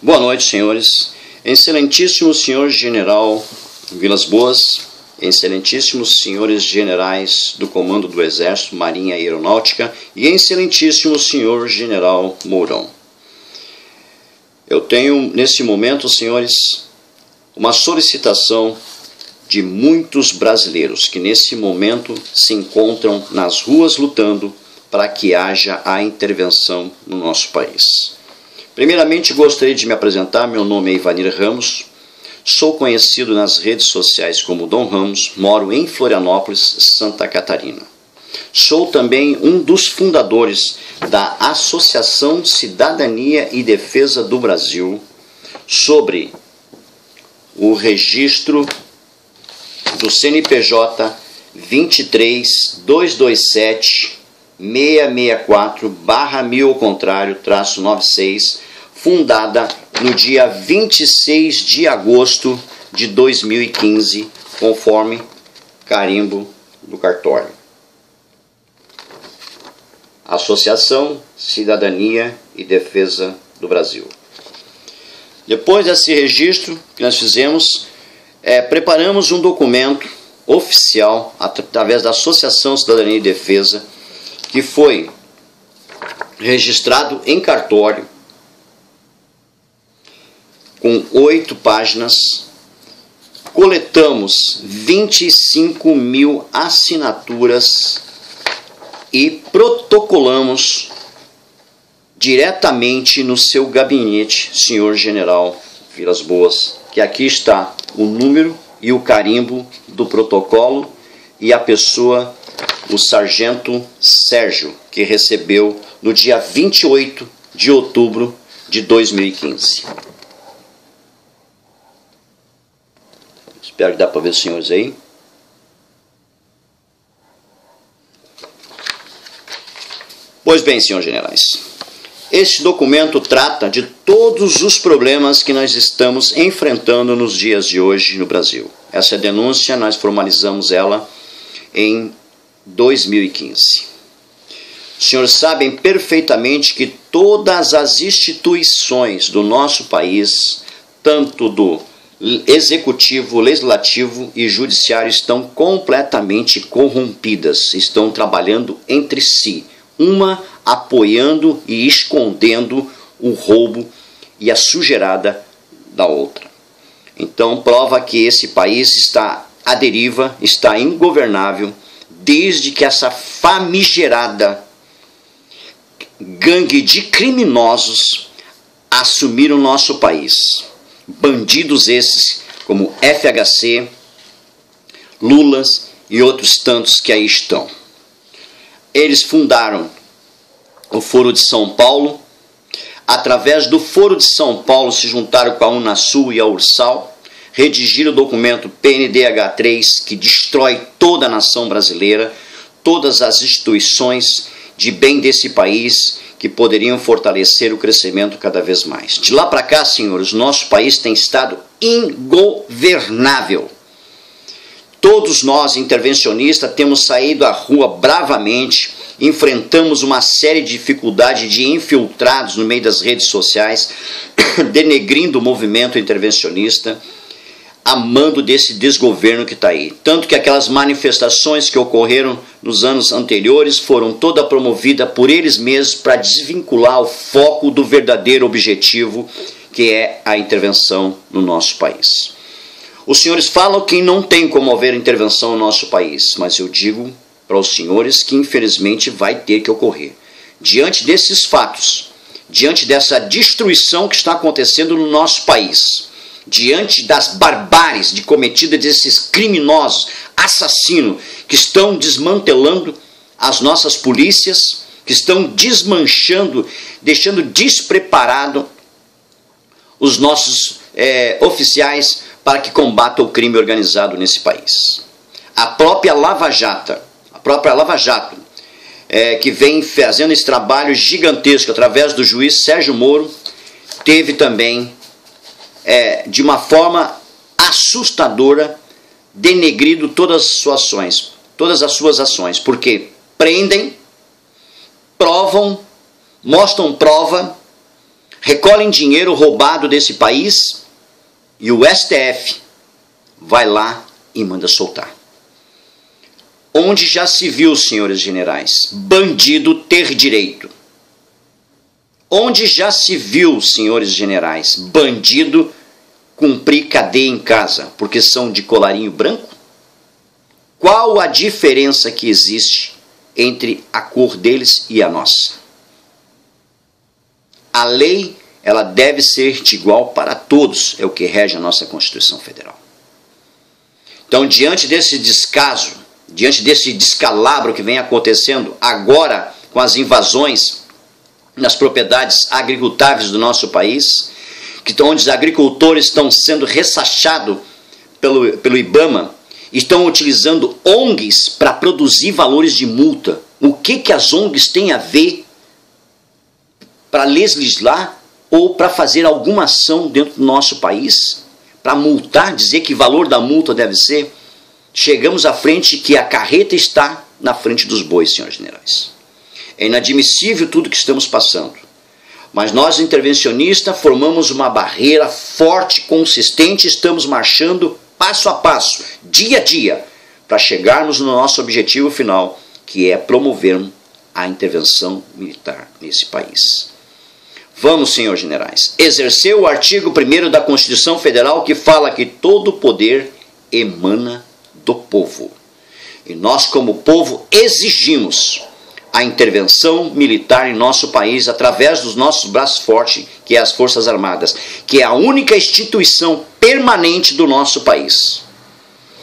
Boa noite, senhores. Excelentíssimo senhor general Vilas Boas, excelentíssimos senhores generais do Comando do Exército, Marinha e Aeronáutica e excelentíssimo senhor general Mourão. Eu tenho, nesse momento, senhores, uma solicitação de muitos brasileiros que nesse momento se encontram nas ruas lutando para que haja a intervenção no nosso país. Primeiramente, gostaria de me apresentar. Meu nome é Ivanir Ramos, sou conhecido nas redes sociais como Dom Ramos, moro em Florianópolis, Santa Catarina. Sou também um dos fundadores da Associação Cidadania e Defesa do Brasil sobre o registro do CNPJ 23.227.664/1000-96, fundada no dia 26 de agosto de 2015, conforme carimbo do cartório. Associação Cidadania e Defesa do Brasil. Depois desse registro que nós fizemos, preparamos um documento oficial através da Associação Cidadania e Defesa, que foi registrado em cartório com 8 páginas. Coletamos 25.000 assinaturas e protocolamos diretamente no seu gabinete, senhor general Vilas Boas, que aqui está o número e o carimbo do protocolo e a pessoa, o sargento Sérgio, que recebeu no dia 28 de outubro de 2015. Espero que dá para ver os senhores aí. Pois bem, senhores generais, este documento trata de todos os problemas que nós estamos enfrentando nos dias de hoje no Brasil. Essa denúncia, nós formalizamos ela em 2015. Os senhores sabem perfeitamente que todas as instituições do nosso país, tanto do executivo, legislativo e judiciário, estão completamente corrompidas, estão trabalhando entre si, uma apoiando e escondendo o roubo e a sujeirada da outra. Então, prova que esse país está à deriva, está ingovernável, desde que essa famigerada gangue de criminosos assumiram o nosso país. Bandidos esses como FHC, Lulas e outros tantos que aí estão. Eles fundaram o Foro de São Paulo. Através do Foro de São Paulo se juntaram com a Unasul e a Ursal, redigiram o documento PNDH3, que destrói toda a nação brasileira, todas as instituições de bem desse país que poderiam fortalecer o crescimento cada vez mais. De lá para cá, senhores, nosso país tem estado ingovernável. Todos nós, intervencionistas, temos saído à rua bravamente, enfrentamos uma série de dificuldades de infiltrados no meio das redes sociais, denegrindo o movimento intervencionista, amando desse desgoverno que está aí. Tanto que aquelas manifestações que ocorreram nos anos anteriores foram todas promovidas por eles mesmos para desvincular o foco do verdadeiro objetivo, que é a intervenção no nosso país. Os senhores falam que não tem como haver intervenção no nosso país, mas eu digo para os senhores que infelizmente vai ter que ocorrer. Diante desses fatos, diante dessa destruição que está acontecendo no nosso país, diante das barbáries cometidas desses criminosos, assassinos, que estão desmantelando as nossas polícias, que estão desmanchando, deixando despreparado os nossos oficiais para que combatam o crime organizado nesse país. A própria Lava Jato, que vem fazendo esse trabalho gigantesco através do juiz Sérgio Moro, teve também, de uma forma assustadora, denegrido todas as suas ações, porque prendem, provam, mostram prova, recolhem dinheiro roubado desse país e o STF vai lá e manda soltar. Onde já se viu, senhores generais, bandido ter direito? Onde já se viu, senhores generais, bandido cumprir cadeia em casa porque são de colarinho branco? Qual a diferença que existe entre a cor deles e a nossa? A lei, ela deve ser de igual para todos, é o que rege a nossa Constituição Federal. Então, diante desse descaso, diante desse descalabro que vem acontecendo agora com as invasões nas propriedades agricultáveis do nosso país, onde os agricultores estão sendo ressachados pelo IBAMA, estão utilizando ONGs para produzir valores de multa. O que as ONGs têm a ver para legislar ou para fazer alguma ação dentro do nosso país? Para multar, dizer que valor da multa deve ser? Chegamos à frente que a carreta está na frente dos bois, senhores generais. É inadmissível tudo que estamos passando. Mas nós, intervencionistas, formamos uma barreira forte, consistente, estamos marchando passo a passo, dia a dia, para chegarmos no nosso objetivo final, que é promover a intervenção militar nesse país. Vamos, senhores generais, exercer o artigo 1º da Constituição Federal, que fala que todo poder emana do povo. E nós, como povo, exigimos a intervenção militar em nosso país através dos nossos braços fortes, que é as Forças Armadas, que é a única instituição permanente do nosso país.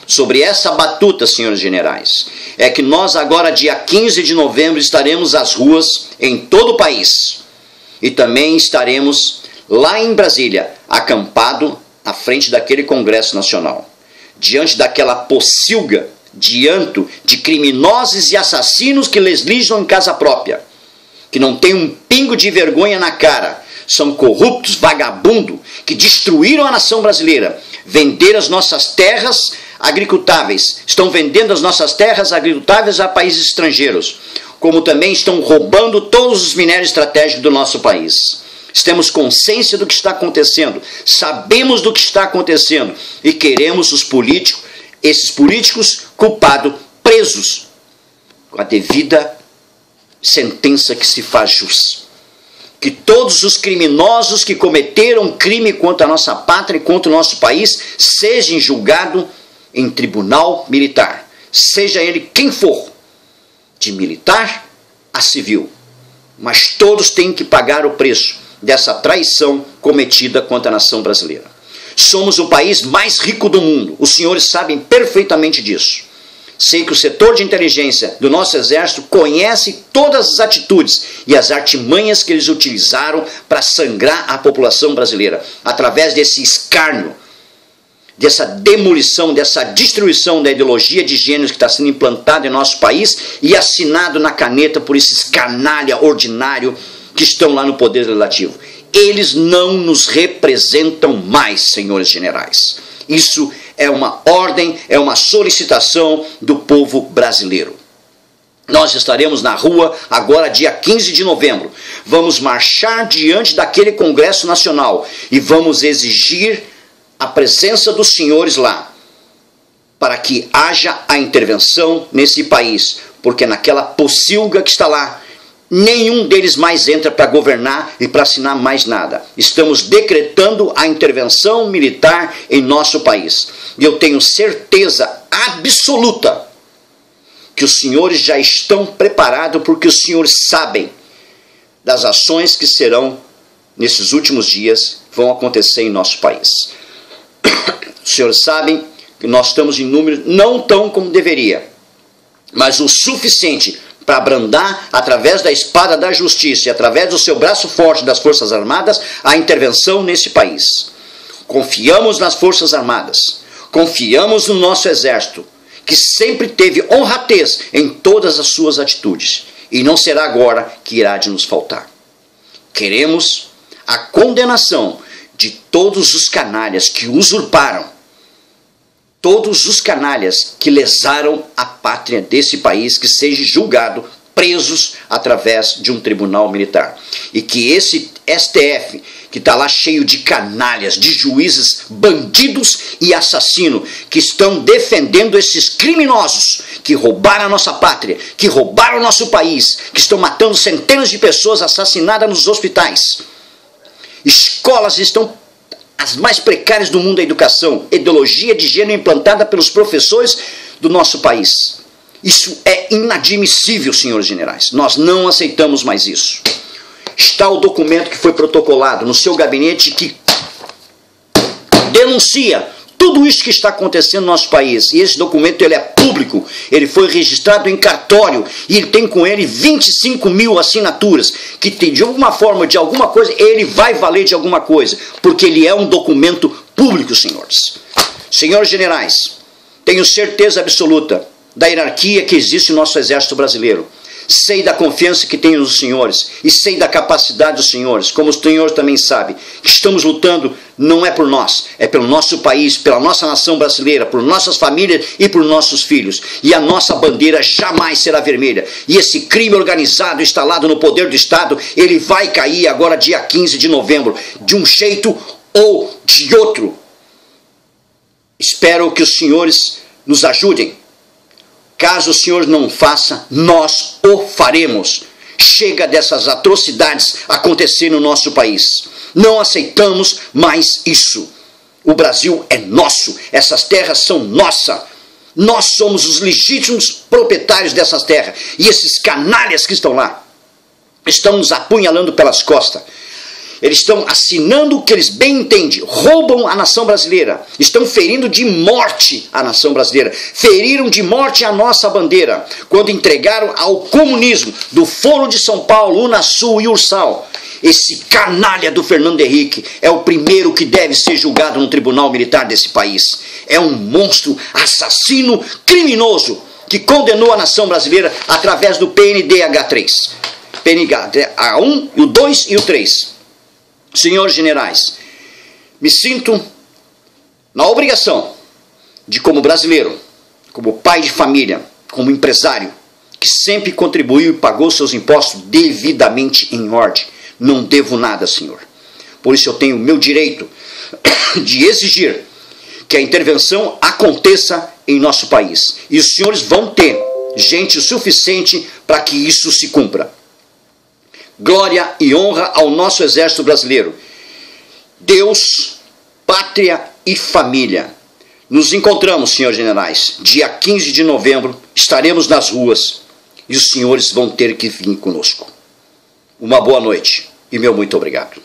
Sobre essa batuta, senhores generais, é que nós agora, dia 15 de novembro, estaremos às ruas em todo o país. E também estaremos lá em Brasília, acampado à frente daquele Congresso Nacional, diante daquela pocilga de criminosos e assassinos que legislam em casa própria, que não tem um pingo de vergonha na cara, são corruptos, vagabundos, que destruíram a nação brasileira, venderam as nossas terras agricultáveis, estão vendendo as nossas terras agricultáveis a países estrangeiros, como também estão roubando todos os minérios estratégicos do nosso país. Temos consciência do que está acontecendo, sabemos do que está acontecendo e queremos esses políticos culpados presos com a devida sentença que se faz jus. Que todos os criminosos que cometeram crime contra a nossa pátria e contra o nosso país sejam julgados em tribunal militar, seja ele quem for, de militar a civil, mas todos têm que pagar o preço dessa traição cometida contra a nação brasileira. Somos o país mais rico do mundo, os senhores sabem perfeitamente disso. Sei que o setor de inteligência do nosso exército conhece todas as atitudes e as artimanhas que eles utilizaram para sangrar a população brasileira, através desse escárnio, dessa demolição, dessa destruição da ideologia de gênero que está sendo implantada em nosso país e assinado na caneta por esses canalha ordinário que estão lá no Poder Legislativo. Eles não nos representam mais, senhores generais. Isso é uma ordem, é uma solicitação do povo brasileiro. Nós estaremos na rua agora, dia 15 de novembro. Vamos marchar diante daquele Congresso Nacional e vamos exigir a presença dos senhores lá, para que haja a intervenção nesse país, porque naquela pocilga que está lá, nenhum deles mais entra para governar e para assinar mais nada. Estamos decretando a intervenção militar em nosso país. E eu tenho certeza absoluta que os senhores já estão preparados, porque os senhores sabem das ações que serão, nesses últimos dias, vão acontecer em nosso país. Os senhores sabem que nós estamos em números não tão como deveria, mas o suficiente para abrandar, através da espada da justiça e através do seu braço forte das Forças Armadas, a intervenção nesse país. Confiamos nas Forças Armadas, confiamos no nosso Exército, que sempre teve honradez em todas as suas atitudes, e não será agora que irá de nos faltar. Queremos a condenação de todos os canalhas que usurparam, todos os canalhas que lesaram a pátria desse país, que sejam julgados, presos através de um tribunal militar. E que STF, que está lá cheio de canalhas, de juízes bandidos e assassinos, que estão defendendo esses criminosos que roubaram a nossa pátria, que roubaram o nosso país, que estão matando centenas de pessoas assassinadas nos hospitais. Escolas estão as mais precárias do mundo da educação, ideologia de gênero implantada pelos professores do nosso país. Isso é inadmissível, senhores generais. Nós não aceitamos mais isso. Está o documento que foi protocolado no seu gabinete que denuncia tudo isso que está acontecendo no nosso país. E esse documento ele é público, ele foi registrado em cartório e ele tem com ele 25 mil assinaturas, que de alguma forma, de alguma coisa, ele vai valer de alguma coisa, porque ele é um documento público, senhores. Senhores generais, tenho certeza absoluta da hierarquia que existe no nosso exército brasileiro. Sei da confiança que tenho nos senhores e sei da capacidade dos senhores, como os senhores também sabem, que estamos lutando não é por nós, é pelo nosso país, pela nossa nação brasileira, por nossas famílias e por nossos filhos. E a nossa bandeira jamais será vermelha. E esse crime organizado instalado no poder do Estado, ele vai cair agora dia 15 de novembro, de um jeito ou de outro. Espero que os senhores nos ajudem. Caso o senhor não faça, nós o faremos. Chega dessas atrocidades acontecer no nosso país. Não aceitamos mais isso. O Brasil é nosso. Essas terras são nossas. Nós somos os legítimos proprietários dessas terras. E esses canalhas que estão lá estão nos apunhalando pelas costas. Eles estão assinando o que eles bem entendem, roubam a nação brasileira, estão ferindo de morte a nação brasileira, feriram de morte a nossa bandeira, quando entregaram ao comunismo do Foro de São Paulo, Unasul e Ursal. Esse canalha do Fernando Henrique é o primeiro que deve ser julgado no tribunal militar desse país. É um monstro, assassino, criminoso, que condenou a nação brasileira através do PNDH3. PNDH1, o 2 e o 3. Senhores generais, me sinto na obrigação de, como brasileiro, como pai de família, como empresário, que sempre contribuiu e pagou seus impostos devidamente em ordem. Não devo nada, senhor. Por isso eu tenho o meu direito de exigir que a intervenção aconteça em nosso país. E os senhores vão ter gente o suficiente para que isso se cumpra. Glória e honra ao nosso exército brasileiro. Deus, pátria e família. Nos encontramos, senhores generais, dia 15 de novembro, estaremos nas ruas e os senhores vão ter que vir conosco. Uma boa noite e meu muito obrigado.